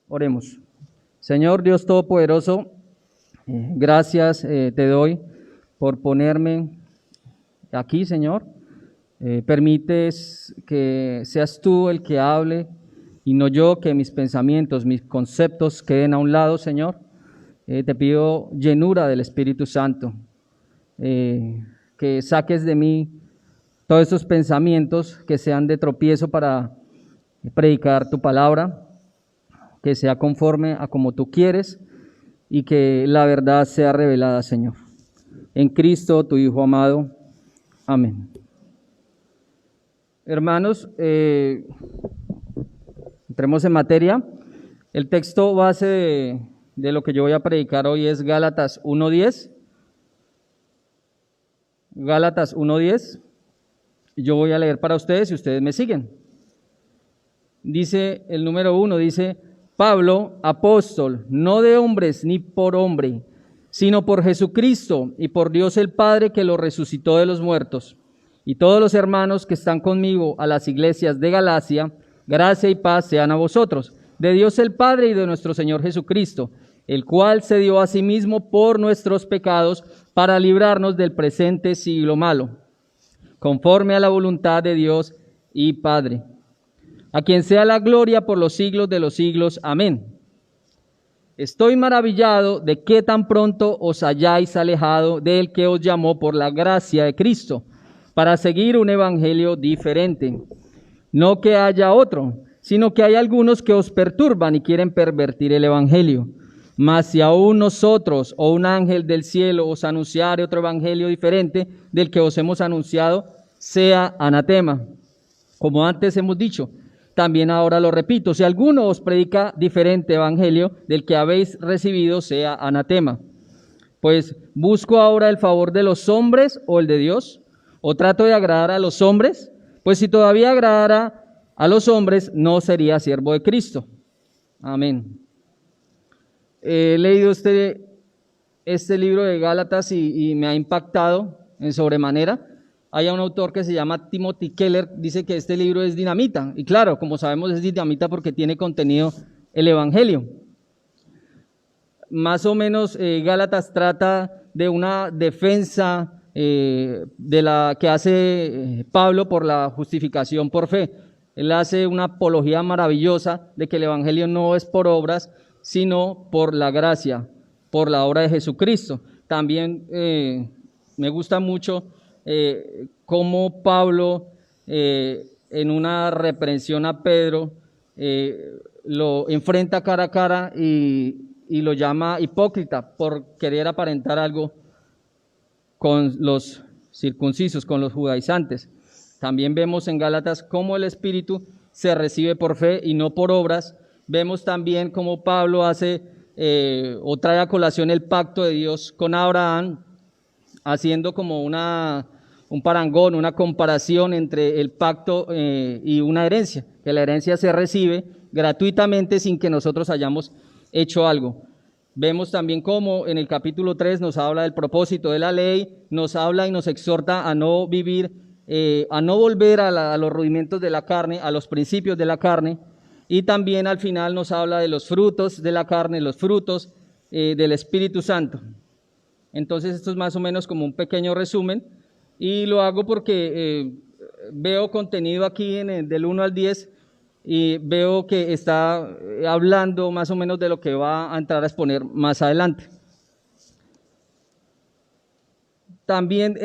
Oremos. Señor Dios Todopoderoso, gracias te doy por ponerme aquí, Señor. Permites que seas tú el que hable y no yo, que mis pensamientos, mis conceptos queden a un lado, Señor. Te pido llenura del Espíritu Santo, que saques de mí todos esos pensamientos que sean de tropiezo para predicar tu palabra, que sea conforme a como tú quieres y que la verdad sea revelada, Señor. En Cristo, tu Hijo amado. Amén. Hermanos, entremos en materia. El texto base de lo que yo voy a predicar hoy es Gálatas 1:10. Gálatas 1:10. Yo voy a leer para ustedes y ustedes me siguen. Dice el número 1, dice: Pablo, apóstol, no de hombres ni por hombre, sino por Jesucristo y por Dios el Padre que lo resucitó de los muertos. Y todos los hermanos que están conmigo a las iglesias de Galacia, gracia y paz sean a vosotros, de Dios el Padre y de nuestro Señor Jesucristo, el cual se dio a sí mismo por nuestros pecados para librarnos del presente siglo malo, conforme a la voluntad de Dios y Padre, a quien sea la gloria por los siglos de los siglos. Amén. Estoy maravillado de que tan pronto os hayáis alejado del que os llamó por la gracia de Cristo, para seguir un evangelio diferente. No que haya otro, sino que hay algunos que os perturban y quieren pervertir el evangelio. Mas si aún nosotros o un ángel del cielo os anunciare otro evangelio diferente del que os hemos anunciado, sea anatema. Como antes hemos dicho, también ahora lo repito: si alguno os predica diferente evangelio del que habéis recibido, sea anatema. Pues, ¿busco ahora el favor de los hombres o el de Dios? ¿O trato de agradar a los hombres? Pues si todavía agradara a los hombres, no sería siervo de Cristo. Amén. He leído este libro de Gálatas y me ha impactado en sobremanera. Hay un autor que se llama Timothy Keller, dice que este libro es dinamita. Y claro, como sabemos, es dinamita porque tiene contenido el evangelio. Más o menos Gálatas trata de una defensa de la que hace Pablo por la justificación por fe. Él hace una apología maravillosa de que el evangelio no es por obras, sino por la gracia, por la obra de Jesucristo. También me gusta mucho cómo Pablo, en una reprensión a Pedro, lo enfrenta cara a cara y lo llama hipócrita por querer aparentar algo con los circuncisos, con los judaizantes. También vemos en Gálatas cómo el Espíritu se recibe por fe y no por obras. Vemos también cómo Pablo hace o trae a colación el pacto de Dios con Abraham, haciendo como un parangón, una comparación entre el pacto y una herencia, que la herencia se recibe gratuitamente sin que nosotros hayamos hecho algo. Vemos también cómo en el capítulo 3 nos habla del propósito de la ley, nos habla y nos exhorta a no vivir, a no volver a los rudimentos de la carne, a los principios de la carne, y también al final nos habla de los frutos de la carne, los frutos del Espíritu Santo. Entonces esto es más o menos como un pequeño resumen, y lo hago porque veo contenido aquí del 1 al 10, y veo que está hablando más o menos de lo que va a entrar a exponer más adelante. También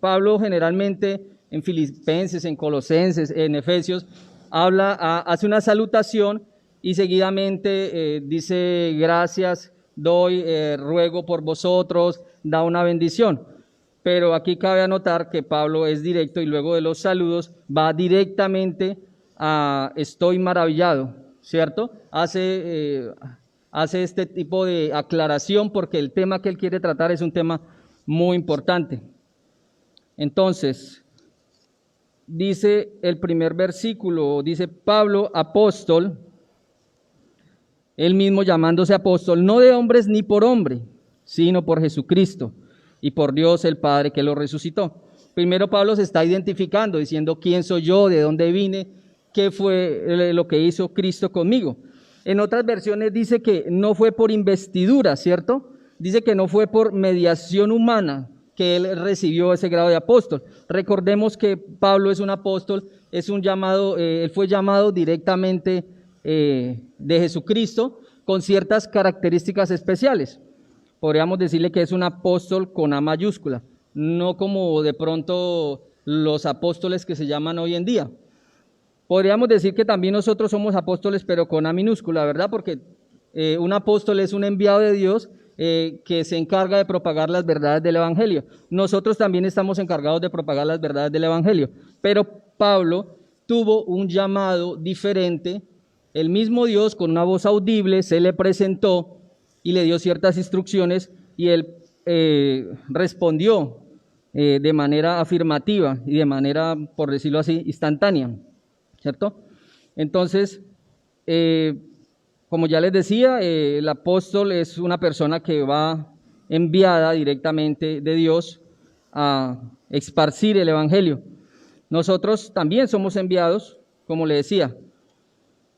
Pablo generalmente en Filipenses, en Colosenses, en Efesios, hace una salutación y seguidamente dice gracias, doy, ruego por vosotros, da una bendición. Pero aquí cabe anotar que Pablo es directo y luego de los saludos va directamente a estoy maravillado, ¿cierto? Hace este tipo de aclaración porque el tema que él quiere tratar es un tema muy importante. Entonces, dice el primer versículo, dice Pablo, apóstol, él mismo llamándose apóstol, no de hombres ni por hombre, sino por Jesucristo y por Dios el Padre que lo resucitó. Primero Pablo se está identificando, diciendo quién soy yo, de dónde vine, qué fue lo que hizo Cristo conmigo. En otras versiones dice que no fue por investidura, ¿cierto? Dice que no fue por mediación humana que él recibió ese grado de apóstol. Recordemos que Pablo es un apóstol, es un llamado, él fue llamado directamente de Jesucristo con ciertas características especiales. Podríamos decirle que es un apóstol con A mayúscula, no como de pronto los apóstoles que se llaman hoy en día. Podríamos decir que también nosotros somos apóstoles, pero con A minúscula, ¿verdad? Porque un apóstol es un enviado de Dios que se encarga de propagar las verdades del Evangelio. Nosotros también estamos encargados de propagar las verdades del Evangelio, pero Pablo tuvo un llamado diferente. El mismo Dios, con una voz audible, se le presentó y le dio ciertas instrucciones y él respondió de manera afirmativa y de manera, por decirlo así, instantánea, ¿cierto? Entonces, como ya les decía, el apóstol es una persona que va enviada directamente de Dios a esparcir el Evangelio. Nosotros también somos enviados, como le decía.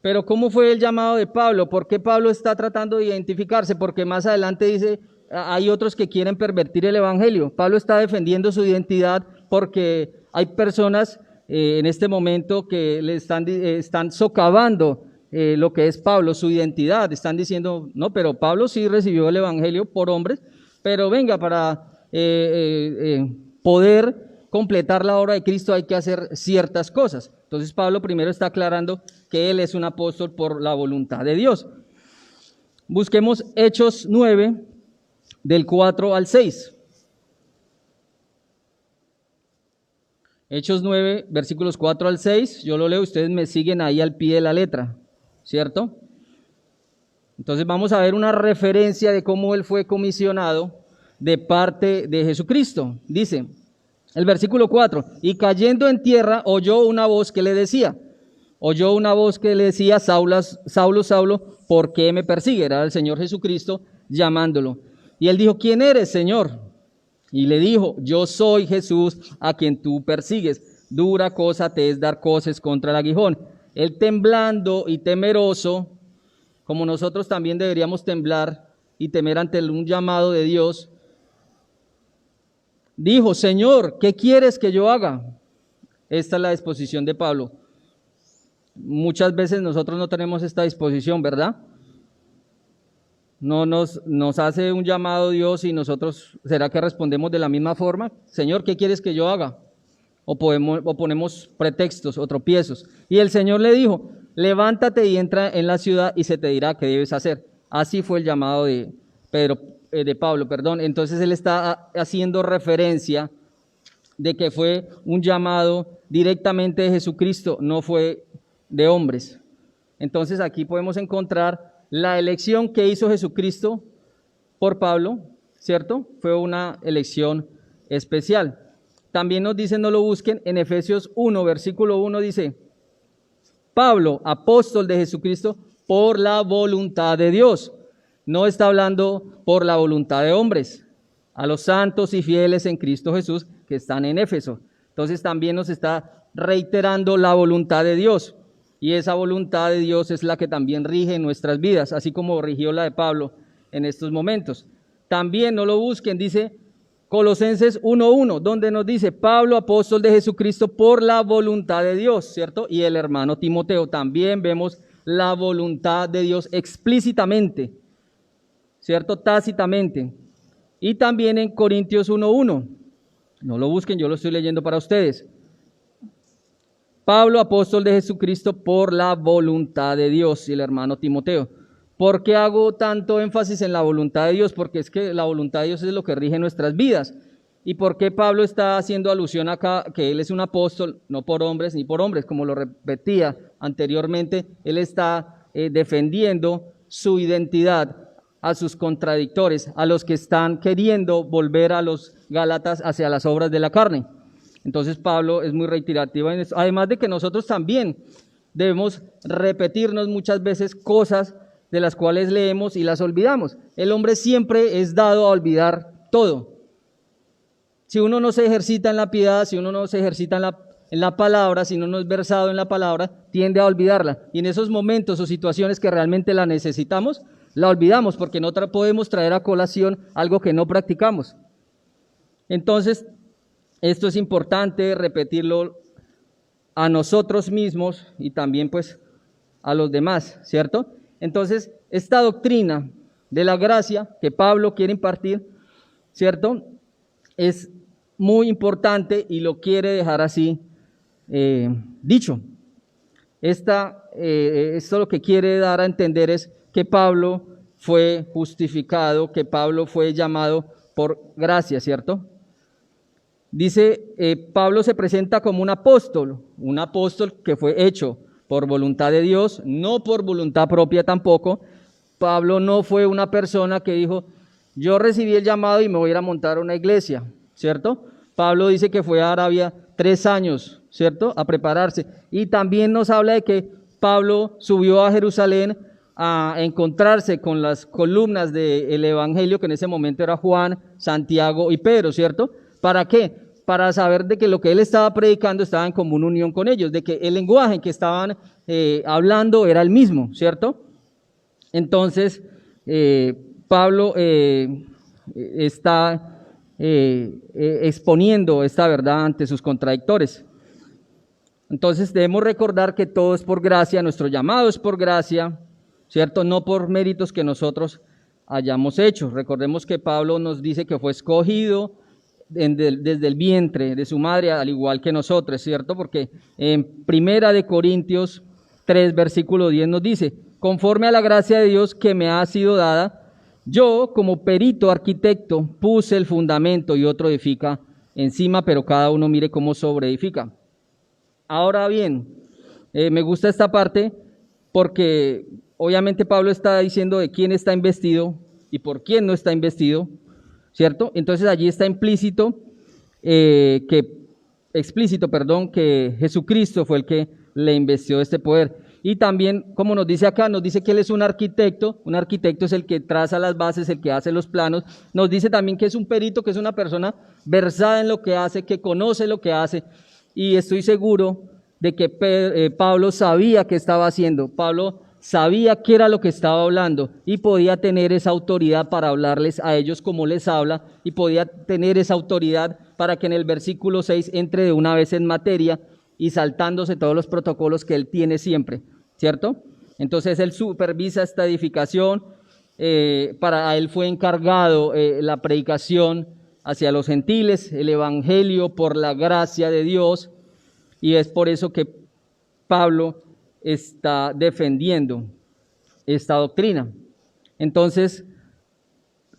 Pero ¿cómo fue el llamado de Pablo? ¿Por qué Pablo está tratando de identificarse? Porque más adelante dice, hay otros que quieren pervertir el Evangelio. Pablo está defendiendo su identidad porque hay personas en este momento que le están socavando lo que es Pablo, su identidad. Están diciendo, no, pero Pablo sí recibió el Evangelio por hombres, pero venga, para poder completar la obra de Cristo hay que hacer ciertas cosas. Entonces Pablo primero está aclarando que él es un apóstol por la voluntad de Dios. Busquemos Hechos 9, del 4 al 6. Hechos 9, versículos 4 al 6, yo lo leo, ustedes me siguen ahí al pie de la letra, ¿cierto? Entonces vamos a ver una referencia de cómo él fue comisionado de parte de Jesucristo. Dice el versículo 4, y cayendo en tierra oyó una voz que le decía, Saulo, Saulo, Saulo, ¿por qué me persigue? Era el Señor Jesucristo llamándolo. Y él dijo, ¿quién eres, Señor? Y le dijo, yo soy Jesús a quien tú persigues. Dura cosa te es dar coces contra el aguijón. Él temblando y temeroso, como nosotros también deberíamos temblar y temer ante un llamado de Dios, dijo, Señor, ¿qué quieres que yo haga? Esta es la disposición de Pablo. Muchas veces nosotros no tenemos esta disposición, ¿verdad? No nos hace un llamado Dios y nosotros, ¿será que respondemos de la misma forma? Señor, ¿qué quieres que yo haga? O ponemos pretextos o tropiezos. Y el Señor le dijo, levántate y entra en la ciudad y se te dirá qué debes hacer. Así fue el llamado de Pablo. Entonces él está haciendo referencia de que fue un llamado directamente de Jesucristo, no fue de hombres. Entonces aquí podemos encontrar la elección que hizo Jesucristo por Pablo, ¿cierto? Fue una elección especial. También nos dice, no lo busquen, en Efesios 1, versículo 1 dice, Pablo, apóstol de Jesucristo, por la voluntad de Dios. No está hablando por la voluntad de hombres, a los santos y fieles en Cristo Jesús que están en Éfeso. Entonces también nos está reiterando la voluntad de Dios. Y esa voluntad de Dios es la que también rige nuestras vidas, así como rigió la de Pablo en estos momentos. También, no lo busquen, dice Colosenses 1:1, donde nos dice Pablo, apóstol de Jesucristo, por la voluntad de Dios, ¿cierto? Y el hermano Timoteo, también vemos la voluntad de Dios explícitamente, ¿cierto? Tácitamente. Y también en Corintios 1:1, no lo busquen, yo lo estoy leyendo para ustedes. Pablo, apóstol de Jesucristo, por la voluntad de Dios, y el hermano Timoteo. ¿Por qué hago tanto énfasis en la voluntad de Dios? Porque es que la voluntad de Dios es lo que rige nuestras vidas. ¿Y por qué Pablo está haciendo alusión acá que él es un apóstol, no por hombres ni por hombres, como lo repetía anteriormente? Él está defendiendo su identidad a sus contradictores, a los que están queriendo volver a los Gálatas hacia las obras de la carne. Entonces Pablo es muy reiterativo en eso. Además de que nosotros también debemos repetirnos muchas veces cosas de las cuales leemos y las olvidamos. El hombre siempre es dado a olvidar todo. Si uno no se ejercita en la piedad, si uno no se ejercita en la palabra, si no es versado en la palabra, tiende a olvidarla. Y en esos momentos o situaciones que realmente la necesitamos, la olvidamos porque no podemos traer a colación algo que no practicamos. Entonces, esto es importante repetirlo a nosotros mismos y también pues a los demás, ¿cierto? Entonces, esta doctrina de la gracia que Pablo quiere impartir, ¿cierto? Es muy importante y lo quiere dejar así dicho. Esto lo que quiere dar a entender es que Pablo fue justificado, que Pablo fue llamado por gracia, ¿cierto? Dice, Pablo se presenta como un apóstol que fue hecho por voluntad de Dios, no por voluntad propia tampoco. Pablo no fue una persona que dijo, yo recibí el llamado y me voy a ir a montar una iglesia, ¿cierto? Pablo dice que fue a Arabia 3 años, ¿cierto? A prepararse. Y también nos habla de que Pablo subió a Jerusalén a encontrarse con las columnas del Evangelio, que en ese momento era Juan, Santiago y Pedro, ¿cierto? ¿Para qué? Para saber de que lo que él estaba predicando estaba en común unión con ellos, de que el lenguaje en que estaban hablando era el mismo, ¿cierto? Entonces, Pablo está exponiendo esta verdad ante sus contradictores. Entonces, debemos recordar que todo es por gracia, nuestro llamado es por gracia, ¿cierto? No por méritos que nosotros hayamos hecho. Recordemos que Pablo nos dice que fue escogido desde el vientre de su madre, al igual que nosotros, ¿cierto? Porque en 1 Corintios 3, versículo 10 nos dice, conforme a la gracia de Dios que me ha sido dada, yo como perito arquitecto puse el fundamento y otro edifica encima, pero cada uno mire cómo sobreedifica. Ahora bien, me gusta esta parte porque obviamente Pablo está diciendo de quién está investido y por quién no está investido, ¿cierto? Entonces allí está explícito que Jesucristo fue el que le investió este poder. Y también, como nos dice acá, nos dice que él es un arquitecto es el que traza las bases, el que hace los planos, nos dice también que es un perito, que es una persona versada en lo que hace, que conoce lo que hace, y estoy seguro de que Pablo sabía qué estaba haciendo, Pablo sabía qué era lo que estaba hablando y podía tener esa autoridad para hablarles a ellos como les habla y podía tener esa autoridad para que en el versículo 6 entre de una vez en materia y saltándose todos los protocolos que él tiene siempre, ¿cierto? Entonces él supervisa esta edificación, para él fue encargado la predicación hacia los gentiles, el evangelio por la gracia de Dios, y es por eso que Pablo está defendiendo esta doctrina. Entonces,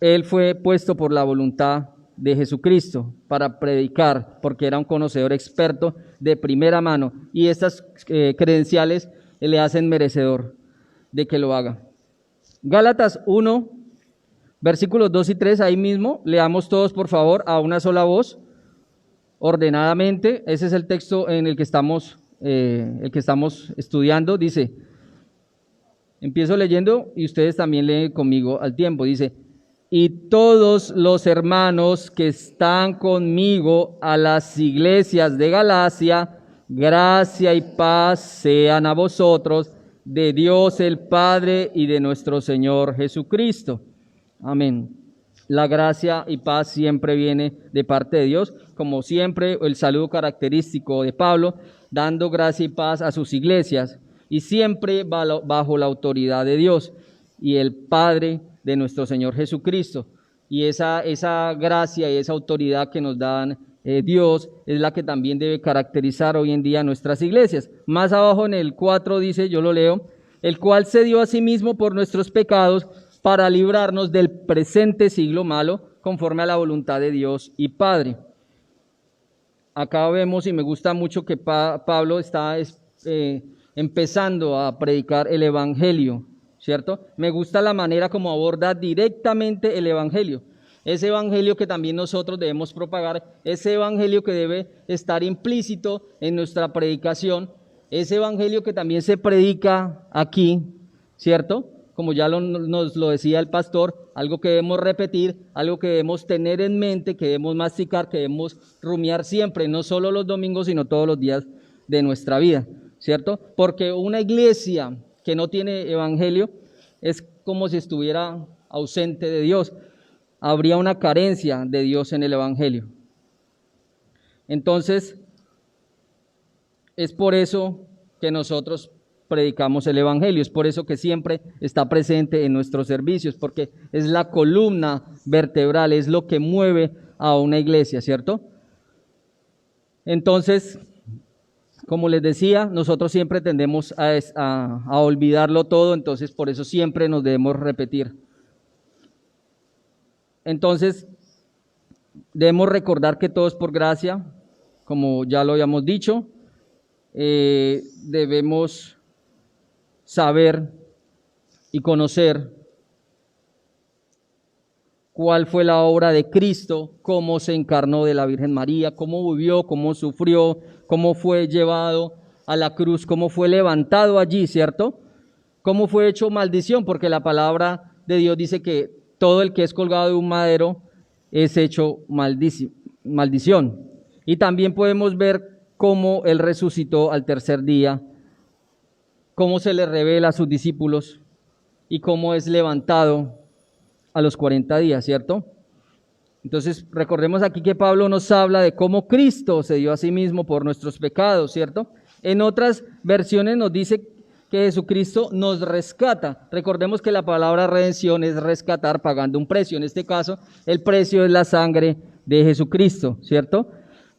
él fue puesto por la voluntad de Jesucristo para predicar, porque era un conocedor experto de primera mano, y estas credenciales le hacen merecedor de que lo haga. Gálatas 1, versículos 2 y 3, ahí mismo, leamos todos por favor a una sola voz, ordenadamente. Ese es el texto en el que estamos estudiando. Dice, empiezo leyendo y ustedes también leen conmigo al tiempo. Dice, y todos los hermanos que están conmigo a las iglesias de Galacia, gracia y paz sean a vosotros, de Dios el Padre y de nuestro Señor Jesucristo. Amén. La gracia y paz siempre viene de parte de Dios, como siempre el saludo característico de Pablo, dando gracia y paz a sus iglesias, y siempre bajo la autoridad de Dios y el Padre de nuestro Señor Jesucristo. Y esa gracia y esa autoridad que nos dan Dios es la que también debe caracterizar hoy en día nuestras iglesias. Más abajo en el 4 dice, yo lo leo, el cual se dio a sí mismo por nuestros pecados para librarnos del presente siglo malo, conforme a la voluntad de Dios y Padre. Acá vemos, y me gusta mucho que Pablo está empezando a predicar el evangelio, ¿cierto? Me gusta la manera como aborda directamente el evangelio. Ese evangelio que también nosotros debemos propagar, ese evangelio que debe estar implícito en nuestra predicación, ese evangelio que también se predica aquí, ¿cierto? como ya nos lo decía el pastor, algo que debemos repetir, algo que debemos tener en mente, que debemos masticar, que debemos rumiar siempre, no solo los domingos, sino todos los días de nuestra vida, ¿cierto? Porque una iglesia que no tiene evangelio es como si estuviera ausente de Dios. Habría una carencia de Dios en el evangelio. Entonces, es por eso que nosotros predicamos el evangelio, es por eso que siempre está presente en nuestros servicios, porque es la columna vertebral, es lo que mueve a una iglesia, ¿cierto? Entonces, como les decía, nosotros siempre tendemos a olvidarlo todo, entonces por eso siempre nos debemos repetir. Entonces, debemos recordar que todo es por gracia, como ya lo habíamos dicho. Debemos saber y conocer cuál fue la obra de Cristo, cómo se encarnó de la Virgen María, cómo vivió, cómo sufrió, cómo fue llevado a la cruz, cómo fue levantado allí, ¿cierto? Cómo fue hecho maldición, porque la palabra de Dios dice que todo el que es colgado de un madero es hecho maldición. Y también podemos ver cómo Él resucitó al tercer día, cómo se le revela a sus discípulos y cómo es levantado a los 40 días, ¿cierto? Entonces, recordemos aquí que Pablo nos habla de cómo Cristo se dio a sí mismo por nuestros pecados, ¿cierto? En otras versiones nos dice que Jesucristo nos rescata. Recordemos que la palabra redención es rescatar pagando un precio. En este caso, el precio es la sangre de Jesucristo, ¿cierto?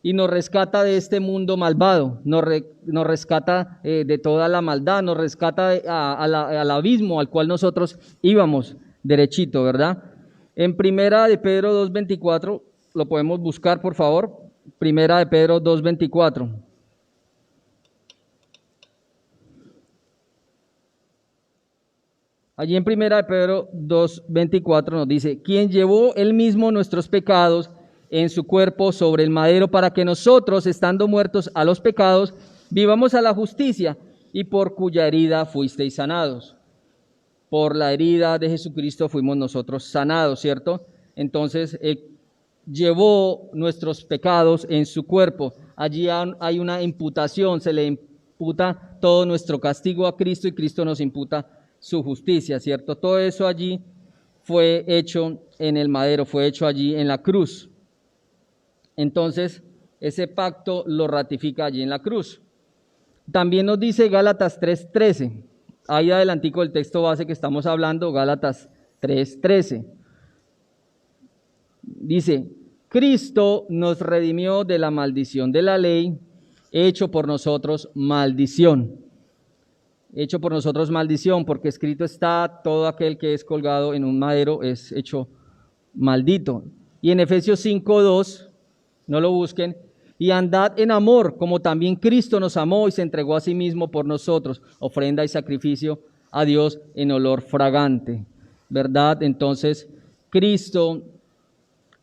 Y nos rescata de este mundo malvado, nos rescata de toda la maldad, nos rescata al abismo al cual nosotros íbamos derechito, ¿verdad? En Primera de Pedro 2:24, lo podemos buscar, por favor. Primera de Pedro 2:24. Allí en Primera de Pedro 2:24 nos dice, quien llevó él mismo nuestros pecados en su cuerpo sobre el madero para que nosotros, estando muertos a los pecados, vivamos a la justicia, y por cuya herida fuisteis sanados. Por la herida de Jesucristo fuimos nosotros sanados, ¿cierto? Entonces, Él llevó nuestros pecados en su cuerpo. Allí hay una imputación, se le imputa todo nuestro castigo a Cristo y Cristo nos imputa su justicia, ¿cierto? Todo eso allí fue hecho en el madero, fue hecho allí en la cruz. Entonces, ese pacto lo ratifica allí en la cruz. También nos dice Gálatas 3:13. Ahí adelantico el texto base que estamos hablando, Gálatas 3:13. Dice, Cristo nos redimió de la maldición de la ley, hecho por nosotros maldición. Hecho por nosotros maldición, porque escrito está, todo aquel que es colgado en un madero es hecho maldito. Y en Efesios 5:2, no lo busquen, y andad en amor, como también Cristo nos amó y se entregó a sí mismo por nosotros, ofrenda y sacrificio a Dios en olor fragante, ¿verdad? Entonces, Cristo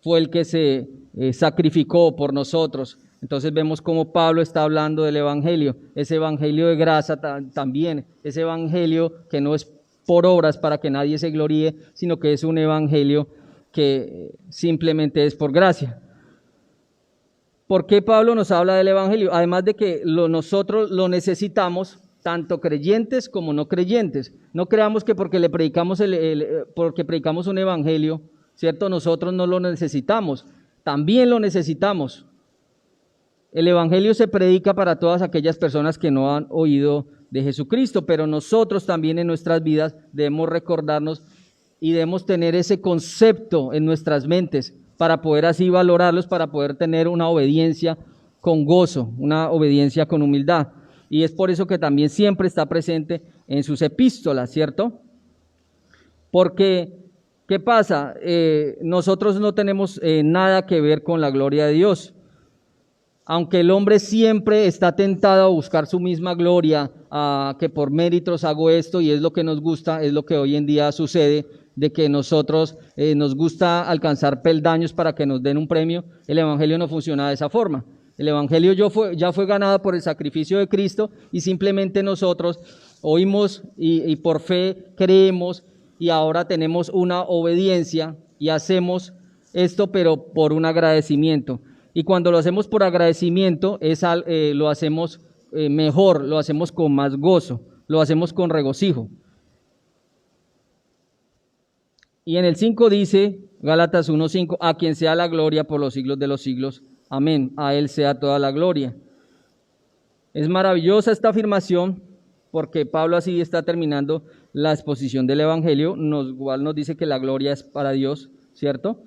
fue el que se sacrificó por nosotros. Entonces vemos cómo Pablo está hablando del evangelio, ese evangelio de gracia también, ese evangelio que no es por obras para que nadie se gloríe, sino que es un evangelio que simplemente es por gracia. ¿Por qué Pablo nos habla del evangelio? Además de que nosotros lo necesitamos, tanto creyentes como no creyentes. No creamos que porque le predicamos porque predicamos un evangelio, ¿cierto? Nosotros no lo necesitamos, también lo necesitamos. El evangelio se predica para todas aquellas personas que no han oído de Jesucristo, pero nosotros también en nuestras vidas debemos recordarnos y debemos tener ese concepto en nuestras mentes para poder así valorarlos, para poder tener una obediencia con gozo, una obediencia con humildad. Y es por eso que también siempre está presente en sus epístolas, ¿cierto? Porque, ¿qué pasa? Nosotros no tenemos nada que ver con la gloria de Dios. Aunque el hombre siempre está tentado a buscar su misma gloria, a que por méritos hago esto y es lo que nos gusta, es lo que hoy en día sucede, de que nosotros nos gusta alcanzar peldaños para que nos den un premio. El evangelio no funciona de esa forma. El evangelio ya fue ganado por el sacrificio de Cristo y simplemente nosotros oímos y por fe creemos y ahora tenemos una obediencia y hacemos esto, pero por un agradecimiento. Y cuando lo hacemos por agradecimiento, lo hacemos mejor, lo hacemos con más gozo, lo hacemos con regocijo. Y en el 5 dice, Gálatas 1:5, a quien sea la gloria por los siglos de los siglos. Amén. A Él sea toda la gloria. Es maravillosa esta afirmación porque Pablo así está terminando la exposición del Evangelio, igual nos dice que la gloria es para Dios, ¿cierto?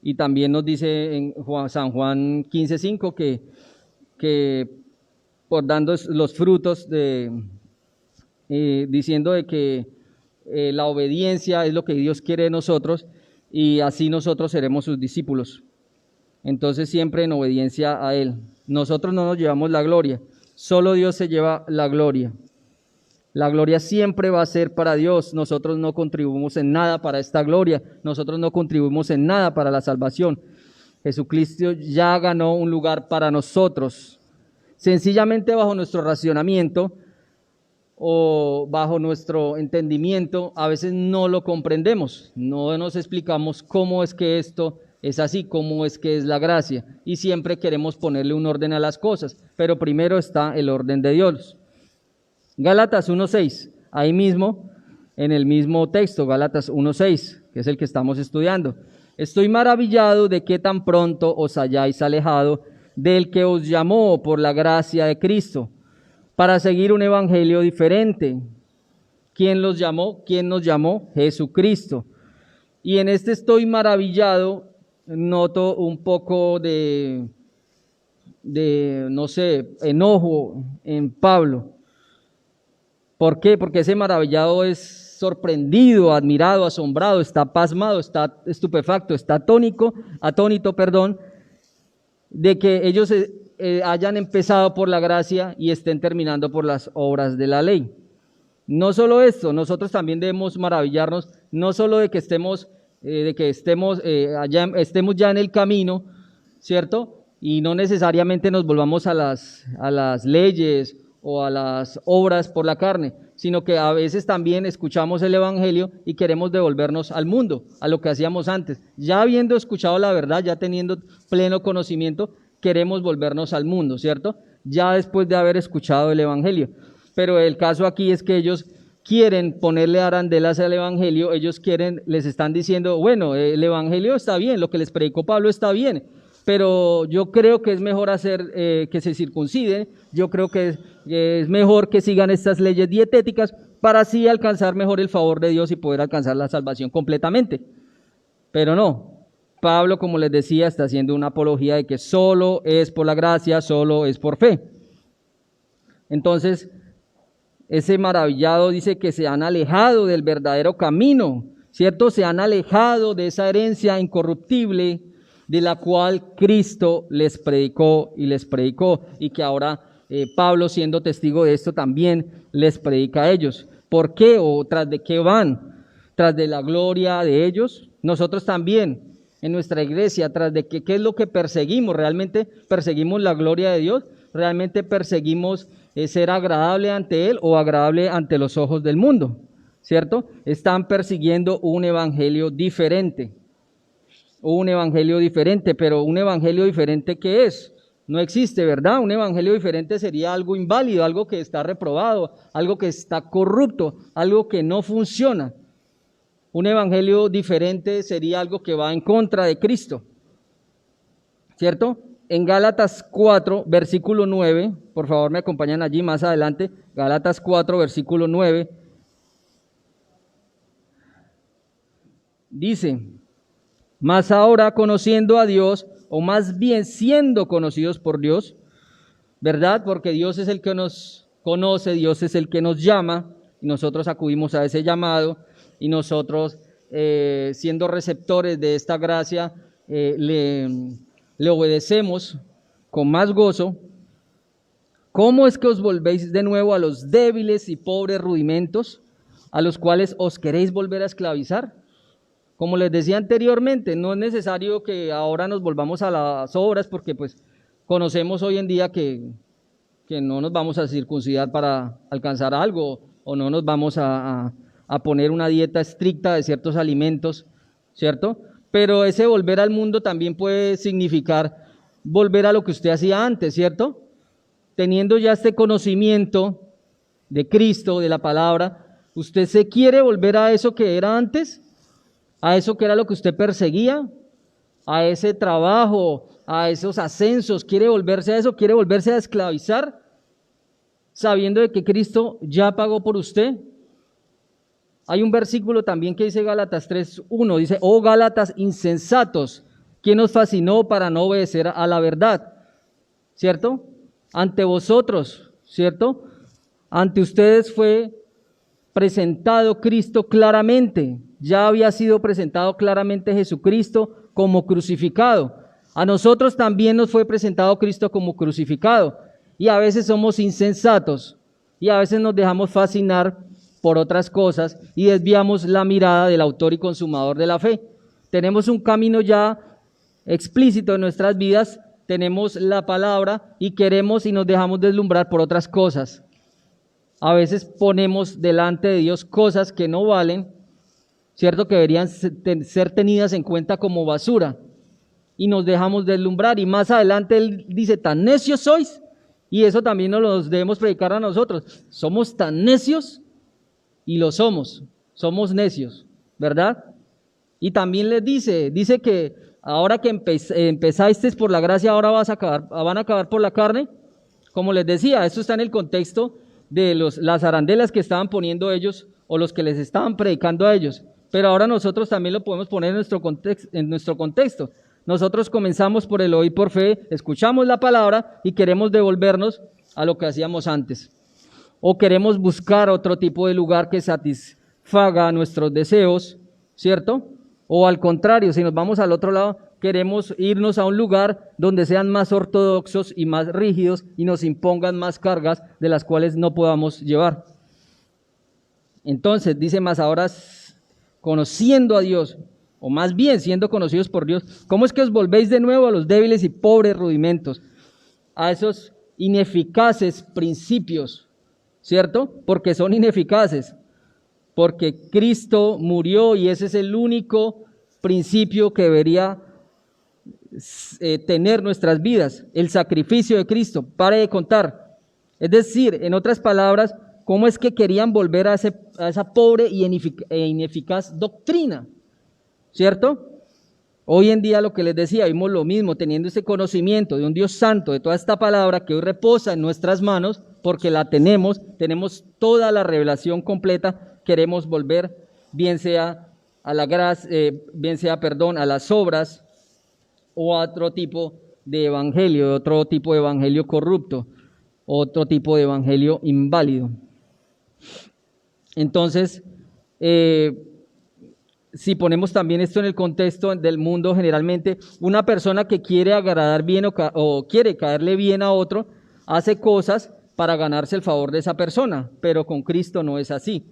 Y también nos dice en San Juan 15:5 que por dando los frutos diciendo de que la obediencia es lo que Dios quiere de nosotros y así nosotros seremos sus discípulos. Entonces siempre en obediencia a Él. Nosotros no nos llevamos la gloria, solo Dios se lleva la gloria. La gloria siempre va a ser para Dios. Nosotros no contribuimos en nada para esta gloria. Nosotros no contribuimos en nada para la salvación. Jesucristo ya ganó un lugar para nosotros. Sencillamente bajo nuestro racionamiento o bajo nuestro entendimiento, a veces no lo comprendemos. No nos explicamos cómo es que esto es así, cómo es que es la gracia. Y siempre queremos ponerle un orden a las cosas. Pero primero está el orden de Dios. Gálatas 1:6, ahí mismo, en el mismo texto, Gálatas 1:6, que es el que estamos estudiando. Estoy maravillado de que tan pronto os hayáis alejado del que os llamó por la gracia de Cristo, para seguir un evangelio diferente. ¿Quién los llamó? ¿Quién nos llamó? Jesucristo. Y en este estoy maravillado, noto un poco de no sé, enojo en Pablo. ¿Por qué? Porque ese maravillado es sorprendido, admirado, asombrado, está pasmado, está estupefacto, está atónito, de que ellos hayan empezado por la gracia y estén terminando por las obras de la ley. No solo esto, nosotros también debemos maravillarnos, no solo de que estemos ya en el camino, ¿cierto? Y no necesariamente nos volvamos a las leyes o a las obras por la carne, sino que a veces también escuchamos el Evangelio y queremos devolvernos al mundo, a lo que hacíamos antes. Ya habiendo escuchado la verdad, ya teniendo pleno conocimiento, queremos volvernos al mundo, ¿cierto? Ya después de haber escuchado el Evangelio. Pero el caso aquí es que ellos quieren ponerle arandelas al Evangelio, les están diciendo, bueno, el Evangelio está bien, lo que les predicó Pablo está bien, pero yo creo que es mejor hacer que se circunciden, yo creo que es mejor que sigan estas leyes dietéticas para así alcanzar mejor el favor de Dios y poder alcanzar la salvación completamente. Pero no, Pablo, como les decía, está haciendo una apología de que solo es por la gracia, solo es por fe. Entonces, ese maravillado dice que se han alejado del verdadero camino, ¿cierto? Se han alejado de esa herencia incorruptible de la cual Cristo les predicó, y que ahora Pablo, siendo testigo de esto, también les predica a ellos. ¿Por qué? ¿O tras de qué van? ¿Tras de la gloria de ellos? Nosotros también, en nuestra iglesia, tras de qué es lo que perseguimos. ¿Realmente perseguimos la gloria de Dios? ¿Realmente perseguimos ser agradable ante Él o agradable ante los ojos del mundo? ¿Cierto? Están persiguiendo un evangelio diferente. Un evangelio diferente, pero un evangelio diferente, ¿qué es? No existe, ¿verdad? Un evangelio diferente sería algo inválido, algo que está reprobado, algo que está corrupto, algo que no funciona. Un evangelio diferente sería algo que va en contra de Cristo, ¿cierto? En Gálatas 4, versículo 9, por favor me acompañan allí más adelante, Gálatas 4, versículo 9, dice: mas ahora conociendo a Dios, o más bien siendo conocidos por Dios, ¿verdad? Porque Dios es el que nos conoce, Dios es el que nos llama, y nosotros acudimos a ese llamado, y nosotros, siendo receptores de esta gracia, le obedecemos con más gozo. ¿Cómo es que os volvéis de nuevo a los débiles y pobres rudimentos, a los cuales os queréis volver a esclavizar? Como les decía anteriormente, no es necesario que ahora nos volvamos a las obras, porque pues conocemos hoy en día que no nos vamos a circuncidar para alcanzar algo, o no nos vamos a a poner una dieta estricta de ciertos alimentos, ¿cierto? Pero ese volver al mundo también puede significar volver a lo que usted hacía antes, ¿cierto? Teniendo ya este conocimiento de Cristo, de la palabra, ¿usted se quiere volver a eso que era antes? ¿A eso que era lo que usted perseguía? ¿A ese trabajo? ¿A esos ascensos? ¿Quiere volverse a eso? ¿Quiere volverse a esclavizar? Sabiendo de que Cristo ya pagó por usted. Hay un versículo también que dice Gálatas 3:1, dice: oh Gálatas insensatos, ¿quién os fascinó para no obedecer a la verdad? ¿Cierto? Ante vosotros, ¿cierto? Ante ustedes fue presentado Cristo claramente, ya había sido presentado claramente Jesucristo como crucificado. A nosotros también nos fue presentado Cristo como crucificado, y a veces somos insensatos, y a veces nos dejamos fascinar por otras cosas y desviamos la mirada del autor y consumador de la fe. Tenemos un camino ya explícito en nuestras vidas, tenemos la palabra y queremos y nos dejamos deslumbrar por otras cosas. A veces ponemos delante de Dios cosas que no valen, ¿cierto? Que deberían ser tenidas en cuenta como basura, y nos dejamos deslumbrar. Y más adelante Él dice: tan necios sois, y eso también nos lo debemos predicar a nosotros. Somos tan necios, y lo somos necios, ¿verdad? Y también les dice que ahora que empezasteis por la gracia, ahora van a acabar por la carne. Como les decía, esto está en el contexto de las arandelas que estaban poniendo ellos, o los que les estaban predicando a ellos. Pero ahora nosotros también lo podemos poner en nuestro contexto. Nosotros comenzamos por el oír por fe, escuchamos la palabra y queremos devolvernos a lo que hacíamos antes. O queremos buscar otro tipo de lugar que satisfaga nuestros deseos, ¿cierto? O al contrario, si nos vamos al otro lado, queremos irnos a un lugar donde sean más ortodoxos y más rígidos y nos impongan más cargas de las cuales no podamos llevar. Entonces, dice más ahora, conociendo a Dios, o más bien siendo conocidos por Dios, ¿cómo es que os volvéis de nuevo a los débiles y pobres rudimentos? A esos ineficaces principios, ¿cierto? Porque son ineficaces, porque Cristo murió y ese es el único principio que debería tener nuestras vidas, el sacrificio de Cristo. Pare de contar. Es decir, en otras palabras, ¿cómo es que querían volver a esa pobre e ineficaz doctrina? ¿Cierto? Hoy en día, lo que les decía, vimos lo mismo, teniendo ese conocimiento de un Dios santo, de toda esta palabra que hoy reposa en nuestras manos, porque la tenemos toda la revelación completa, queremos volver, bien sea a la gracia, a las obras, o a otro tipo de evangelio, corrupto, otro tipo de evangelio inválido. Entonces, si ponemos también esto en el contexto del mundo, generalmente una persona que quiere agradar bien o quiere caerle bien a otro, hace cosas para ganarse el favor de esa persona, pero con Cristo no es así.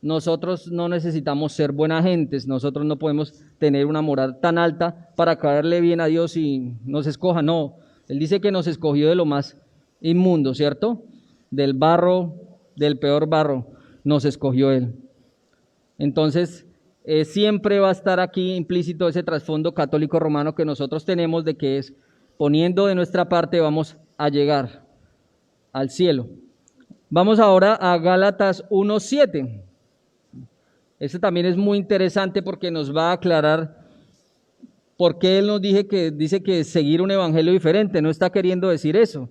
Nosotros no necesitamos ser buenas gentes, nosotros no podemos tener una moral tan alta para caerle bien a Dios y nos escoja, no. Él dice que nos escogió de lo más inmundo, ¿cierto? Del barro, del peor barro, nos escogió Él. Entonces, siempre va a estar aquí implícito ese trasfondo católico romano que nosotros tenemos, de que es poniendo de nuestra parte vamos a llegar al cielo. Vamos ahora a Gálatas 1:7. Este también es muy interesante porque nos va a aclarar por qué él nos dice que seguir un evangelio diferente. No está queriendo decir eso.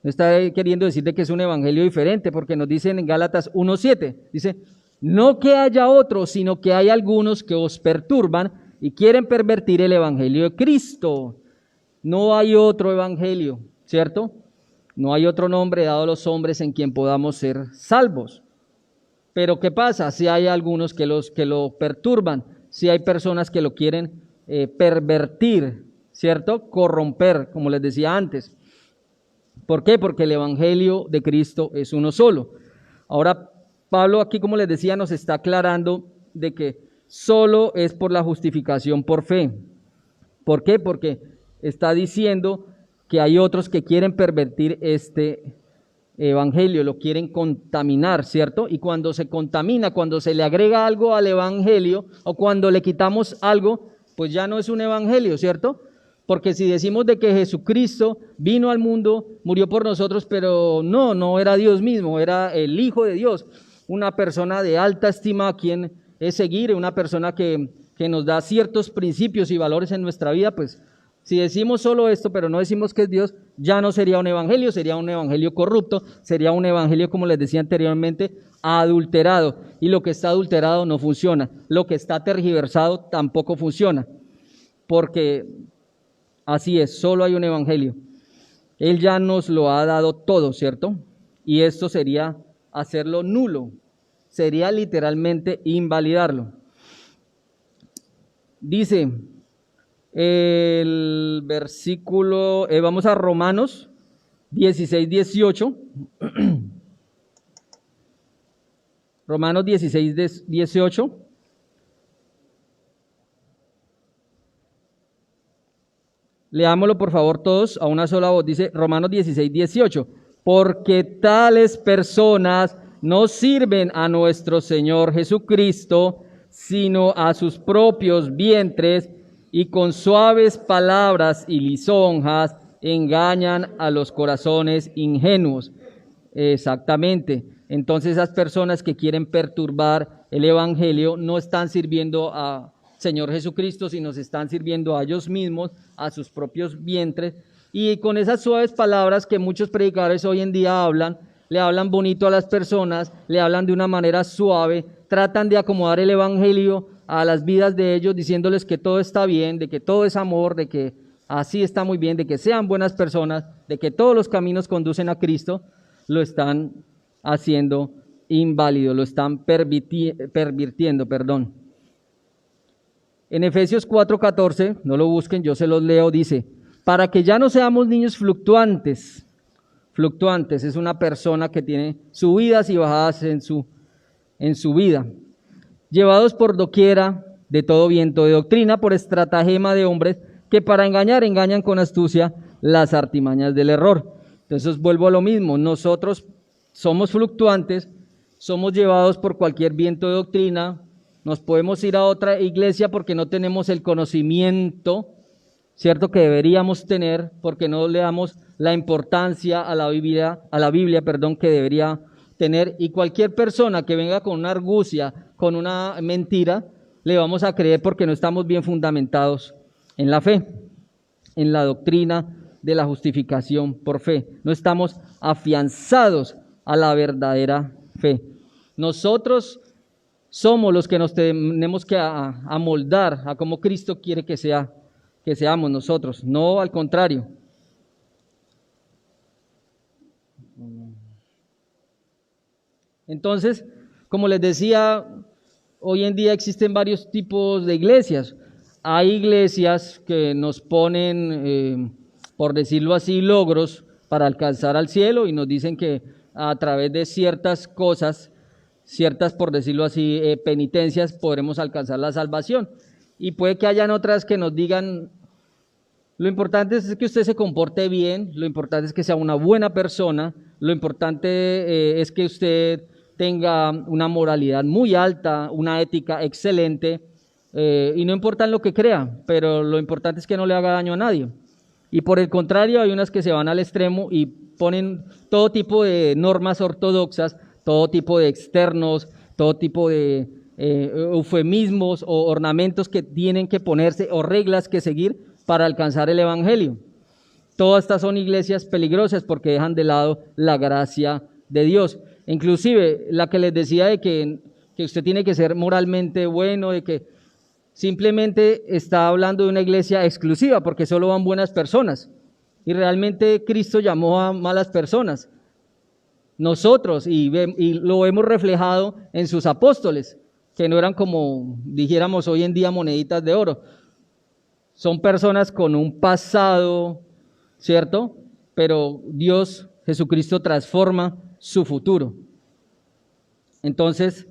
No está queriendo decir de que es un evangelio diferente, porque nos dicen en Gálatas 1:7, dice: no que haya otros, sino que hay algunos que os perturban y quieren pervertir el evangelio de Cristo. No hay otro evangelio, ¿cierto? No hay otro nombre dado a los hombres en quien podamos ser salvos. Pero ¿qué pasa? Si hay algunos que lo perturban, si hay personas que lo quieren pervertir, ¿cierto? Corromper, como les decía antes. ¿Por qué? Porque el evangelio de Cristo es uno solo. Ahora, Pablo aquí, como les decía, nos está aclarando de que solo es por la justificación por fe. ¿Por qué? Porque está diciendo que hay otros que quieren pervertir este evangelio, lo quieren contaminar, ¿cierto? Y cuando se contamina, cuando se le agrega algo al evangelio o cuando le quitamos algo, pues ya no es un evangelio, ¿cierto? Porque si decimos de que Jesucristo vino al mundo, murió por nosotros, pero no era Dios mismo, era el Hijo de Dios, una persona de alta estima a quien es seguir, una persona que nos da ciertos principios y valores en nuestra vida, pues si decimos solo esto, pero no decimos que es Dios, ya no sería un evangelio, sería un evangelio corrupto, sería un evangelio, como les decía anteriormente, adulterado. Y lo que está adulterado no funciona, lo que está tergiversado tampoco funciona, porque así es, solo hay un evangelio. Él ya nos lo ha dado todo, ¿cierto? Y esto sería hacerlo nulo, sería literalmente invalidarlo. Dice el versículo, vamos a Romanos 16, 18. Romanos 16, 18. Leámoslo por favor todos a una sola voz. Dice Romanos 16, 18. Porque tales personas no sirven a nuestro Señor Jesucristo, sino a sus propios vientres, y con suaves palabras y lisonjas engañan a los corazones ingenuos. Exactamente. Entonces esas personas que quieren perturbar el evangelio no están sirviendo a Señor Jesucristo, sino se están sirviendo a ellos mismos, a sus propios vientres, y con esas suaves palabras que muchos predicadores hoy en día hablan, le hablan bonito a las personas, le hablan de una manera suave, tratan de acomodar el evangelio a las vidas de ellos, diciéndoles que todo está bien, de que todo es amor, de que así está muy bien, de que sean buenas personas, de que todos los caminos conducen a Cristo. Lo están haciendo inválido, lo están pervirtiendo. En Efesios 4:14, no lo busquen, yo se los leo, dice, para que ya no seamos niños fluctuantes. Fluctuantes es una persona que tiene subidas y bajadas en su vida, llevados por doquiera de todo viento de doctrina, por estratagema de hombres que para engañar, engañan con astucia las artimañas del error. Entonces vuelvo a lo mismo, nosotros somos fluctuantes, somos llevados por cualquier viento de doctrina, nos podemos ir a otra iglesia porque no tenemos el conocimiento, ¿cierto?, que deberíamos tener, porque no le damos la importancia a la Biblia, que debería tener, y cualquier persona que venga con una argucia, con una mentira, le vamos a creer porque no estamos bien fundamentados en la fe, en la doctrina de la justificación por fe. No estamos afianzados a la verdadera fe. Nosotros somos los que nos tenemos que amoldar a cómo Cristo quiere que seamos nosotros, no al contrario. Entonces, como les decía, hoy en día existen varios tipos de iglesias. Hay iglesias que nos ponen, por decirlo así, logros para alcanzar al cielo y nos dicen que a través de ciertas cosas, ciertas, por decirlo así, penitencias, podremos alcanzar la salvación. Y puede que hayan otras que nos digan, lo importante es que usted se comporte bien, lo importante es que sea una buena persona, lo importante es que usted tenga una moralidad muy alta, una ética excelente, y no importa en lo que crea, pero lo importante es que no le haga daño a nadie. Y por el contrario, hay unas que se van al extremo y ponen todo tipo de normas ortodoxas, todo tipo de externos, todo tipo de eufemismos o ornamentos que tienen que ponerse o reglas que seguir para alcanzar el evangelio. Todas estas son iglesias peligrosas porque dejan de lado la gracia de Dios. Inclusive la que les decía de que usted tiene que ser moralmente bueno, de que simplemente está hablando de una iglesia exclusiva porque solo van buenas personas. Y realmente Cristo llamó a malas personas. Nosotros, y lo hemos reflejado en sus apóstoles, que no eran como dijéramos hoy en día moneditas de oro. Son personas con un pasado, ¿cierto? Pero Dios, Jesucristo, transforma su futuro. Entonces,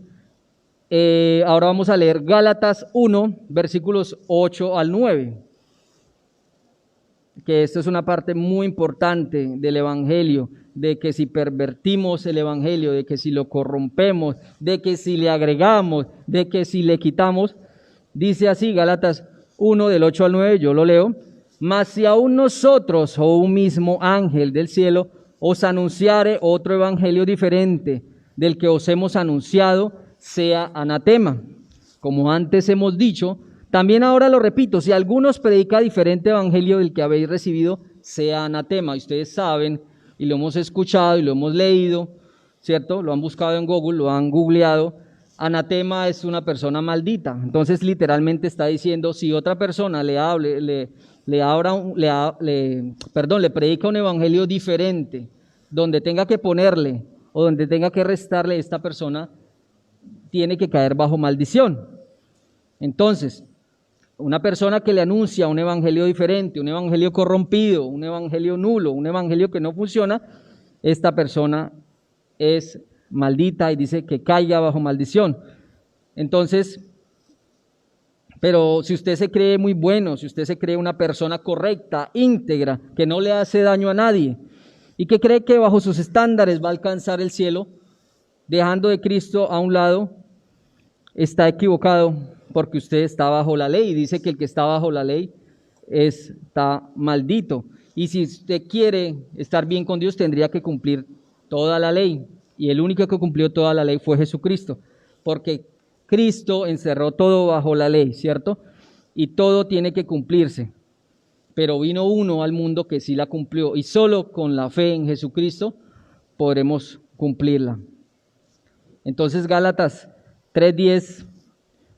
ahora vamos a leer Gálatas 1, versículos 8 al 9. que esto es una parte muy importante del Evangelio, de que si pervertimos el Evangelio, de que si lo corrompemos, de que si le agregamos, de que si le quitamos, dice así Gálatas 1 del 8 al 9, yo lo leo: mas si aún nosotros o un mismo ángel del cielo os anunciare otro evangelio diferente del que os hemos anunciado, sea anatema. Como antes hemos dicho, también ahora lo repito, si alguno os predica diferente evangelio del que habéis recibido, sea anatema. Y ustedes saben, y lo hemos escuchado y lo hemos leído, ¿cierto? Lo han buscado en Google, lo han googleado. Anatema es una persona maldita. Entonces literalmente está diciendo, si otra persona le predica un evangelio diferente, donde tenga que ponerle o donde tenga que restarle, esta persona tiene que caer bajo maldición. Entonces, una persona que le anuncia un evangelio diferente, un evangelio corrompido, un evangelio nulo, un evangelio que no funciona, esta persona es maldita y dice que caiga bajo maldición. Entonces, pero si usted se cree muy bueno, si usted se cree una persona correcta, íntegra, que no le hace daño a nadie y que cree que bajo sus estándares va a alcanzar el cielo, dejando de Cristo a un lado, está equivocado, porque usted está bajo la ley y dice que el que está bajo la ley está maldito. Y si usted quiere estar bien con Dios, tendría que cumplir toda la ley. Y el único que cumplió toda la ley fue Jesucristo, porque Cristo encerró todo bajo la ley, ¿cierto? Y todo tiene que cumplirse. Pero vino uno al mundo que sí la cumplió, y solo con la fe en Jesucristo podremos cumplirla. Entonces Gálatas 3:10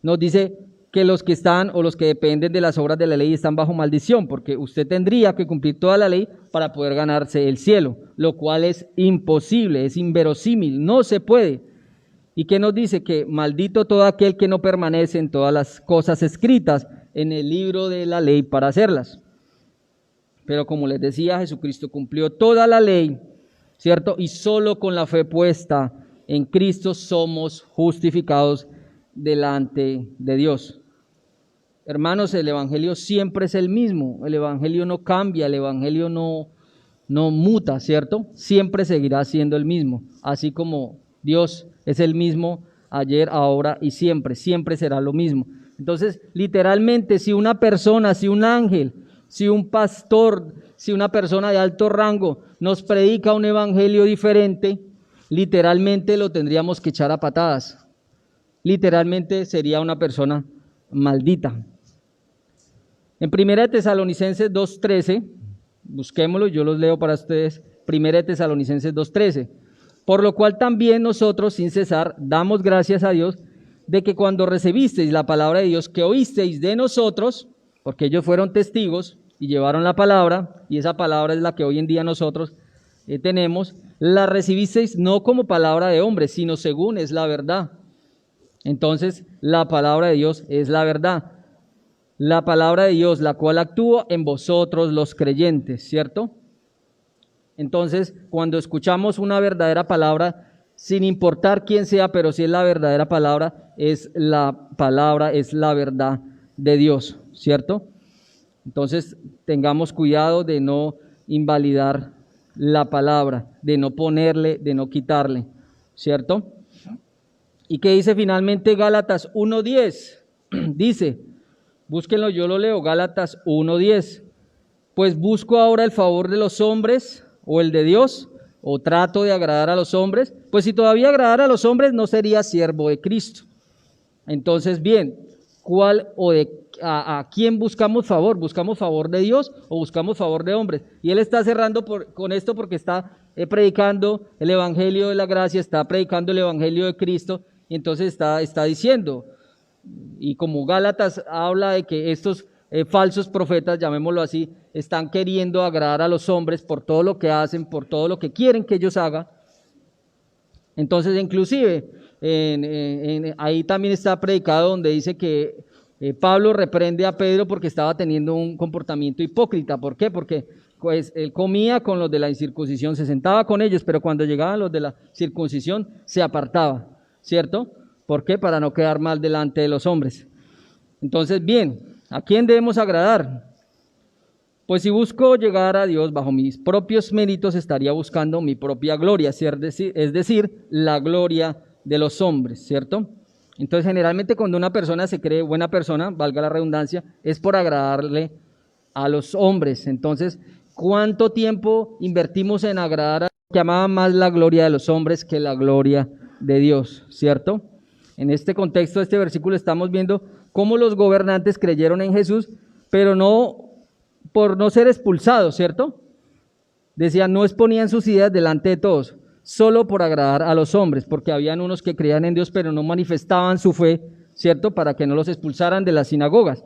nos dice que los que están o los que dependen de las obras de la ley están bajo maldición, porque usted tendría que cumplir toda la ley para poder ganarse el cielo, lo cual es imposible, es inverosímil, no se puede. ¿Y qué nos dice? Que maldito todo aquel que no permanece en todas las cosas escritas en el libro de la ley para hacerlas. Pero como les decía, Jesucristo cumplió toda la ley, ¿cierto? Y solo con la fe puesta en Cristo somos justificados delante de Dios. Hermanos, el Evangelio siempre es el mismo, el Evangelio no cambia, el Evangelio no muta, ¿cierto? Siempre seguirá siendo el mismo, así como Dios es el mismo ayer, ahora y siempre, siempre será lo mismo. Entonces, literalmente, si una persona, si un ángel, si un pastor, si una persona de alto rango nos predica un evangelio diferente, literalmente lo tendríamos que echar a patadas. Literalmente sería una persona maldita. En 1 Tesalonicenses 2:13, busquémoslo, yo los leo para ustedes. 1 Tesalonicenses 2:13. Por lo cual también nosotros, sin cesar, damos gracias a Dios de que cuando recibisteis la palabra de Dios que oísteis de nosotros, porque ellos fueron testigos y llevaron la palabra, y esa palabra es la que hoy en día nosotros tenemos, la recibisteis no como palabra de hombre, sino según es la verdad. Entonces, la palabra de Dios es la verdad. La palabra de Dios, la cual actúa en vosotros los creyentes, ¿cierto? Entonces, cuando escuchamos una verdadera palabra, sin importar quién sea, pero si es la verdadera palabra, es la verdad de Dios, ¿cierto? Entonces, tengamos cuidado de no invalidar la palabra, de no ponerle, de no quitarle, ¿cierto? ¿Y qué dice finalmente Gálatas 1:10? Dice, búsquenlo, yo lo leo, Gálatas 1:10. Pues busco ahora el favor de los hombres o el de Dios, o trato de agradar a los hombres. Pues si todavía agradara a los hombres, no sería siervo de Cristo. Entonces, bien, ¿a quién buscamos favor? ¿Buscamos favor de Dios o buscamos favor de hombres? Y él está cerrando con esto porque está predicando el evangelio de la gracia, está predicando el evangelio de Cristo, y entonces está diciendo, y como Gálatas habla de que estos falsos profetas, llamémoslo así, están queriendo agradar a los hombres por todo lo que hacen, por todo lo que quieren que ellos hagan. Entonces, inclusive, ahí también está predicado donde dice que Pablo reprende a Pedro porque estaba teniendo un comportamiento hipócrita. ¿Por qué? Porque pues, él comía con los de la incircuncisión, se sentaba con ellos, pero cuando llegaban los de la circuncisión se apartaba, ¿cierto? ¿Por qué? Para no quedar mal delante de los hombres. Entonces, bien, ¿a quién debemos agradar? Pues si busco llegar a Dios bajo mis propios méritos, estaría buscando mi propia gloria, es decir, la gloria de los hombres, ¿cierto? Entonces, generalmente cuando una persona se cree buena persona, valga la redundancia, es por agradarle a los hombres. Entonces, ¿cuánto tiempo invertimos en agradar a los que amaban más la gloria de los hombres que la gloria de Dios, ¿cierto? En este contexto de este versículo estamos viendo cómo los gobernantes creyeron en Jesús, pero no por no ser expulsados, ¿cierto? Decían, no exponían sus ideas delante de todos, solo por agradar a los hombres, porque habían unos que creían en Dios, pero no manifestaban su fe, ¿cierto? Para que no los expulsaran de las sinagogas.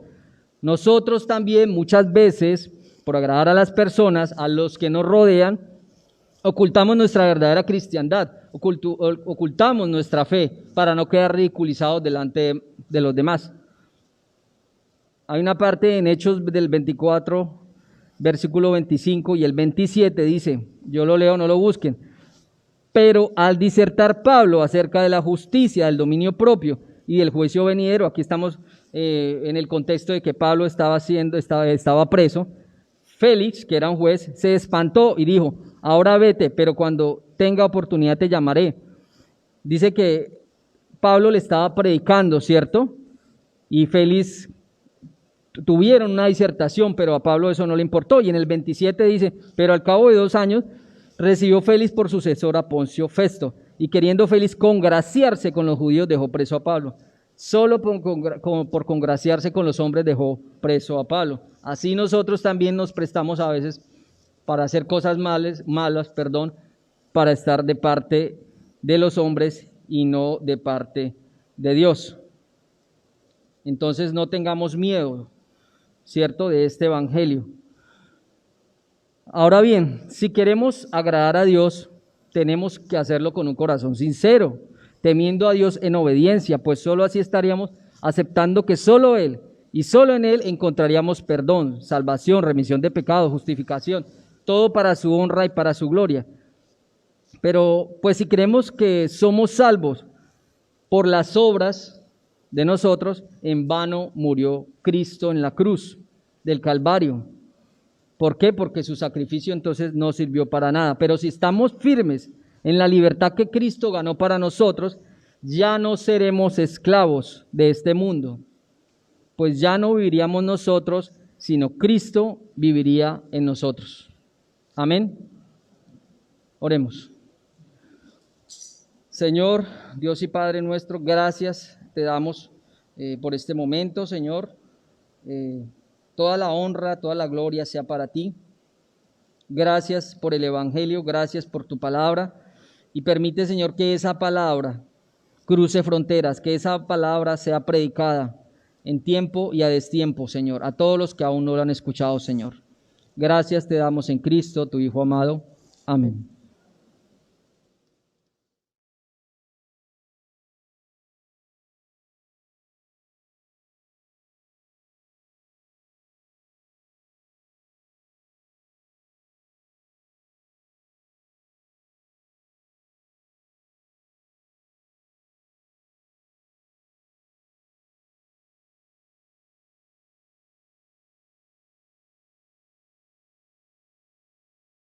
Nosotros también muchas veces, por agradar a las personas, a los que nos rodean, ocultamos nuestra verdadera cristiandad, ocultamos nuestra fe para no quedar ridiculizados delante de los demás. Hay una parte en Hechos del 24, versículo 25 y el 27 dice, yo lo leo, no lo busquen, pero al disertar Pablo acerca de la justicia, del dominio propio y del juicio venidero, aquí estamos en el contexto de que Pablo estaba preso, Félix, que era un juez, se espantó y dijo, ahora vete, pero cuando tenga oportunidad te llamaré. Dice que Pablo le estaba predicando, ¿cierto? Y Félix tuvieron una disertación, pero a Pablo eso no le importó. Y en el 27 dice, pero al cabo de 2 años recibió Félix por sucesor a Poncio Festo, y queriendo Félix congraciarse con los judíos dejó preso a Pablo. Solo por congraciarse con los hombres dejó preso a Pablo. Así nosotros también nos prestamos a veces para hacer cosas malas, para estar de parte de los hombres y no de parte de Dios. Entonces no tengamos miedo, ¿cierto?, de este evangelio. Ahora bien, si queremos agradar a Dios, tenemos que hacerlo con un corazón sincero, temiendo a Dios en obediencia, pues solo así estaríamos aceptando que solo Él y solo en Él encontraríamos perdón, salvación, remisión de pecados, justificación, todo para su honra y para su gloria. Pero pues si creemos que somos salvos por las obras de nosotros, en vano murió Cristo en la cruz del Calvario. ¿Por qué? Porque su sacrificio entonces no sirvió para nada. Pero si estamos firmes en la libertad que Cristo ganó para nosotros, ya no seremos esclavos de este mundo, pues ya no viviríamos nosotros, sino Cristo viviría en nosotros. Amén. Oremos. Señor, Dios y Padre nuestro, gracias te damos por este momento, Señor. Toda la honra, toda la gloria sea para ti. Gracias por el Evangelio, gracias por tu palabra. Y permite, Señor, que esa palabra cruce fronteras, que esa palabra sea predicada en tiempo y a destiempo, Señor, a todos los que aún no lo han escuchado, Señor. Gracias te damos en Cristo, tu Hijo amado. Amén.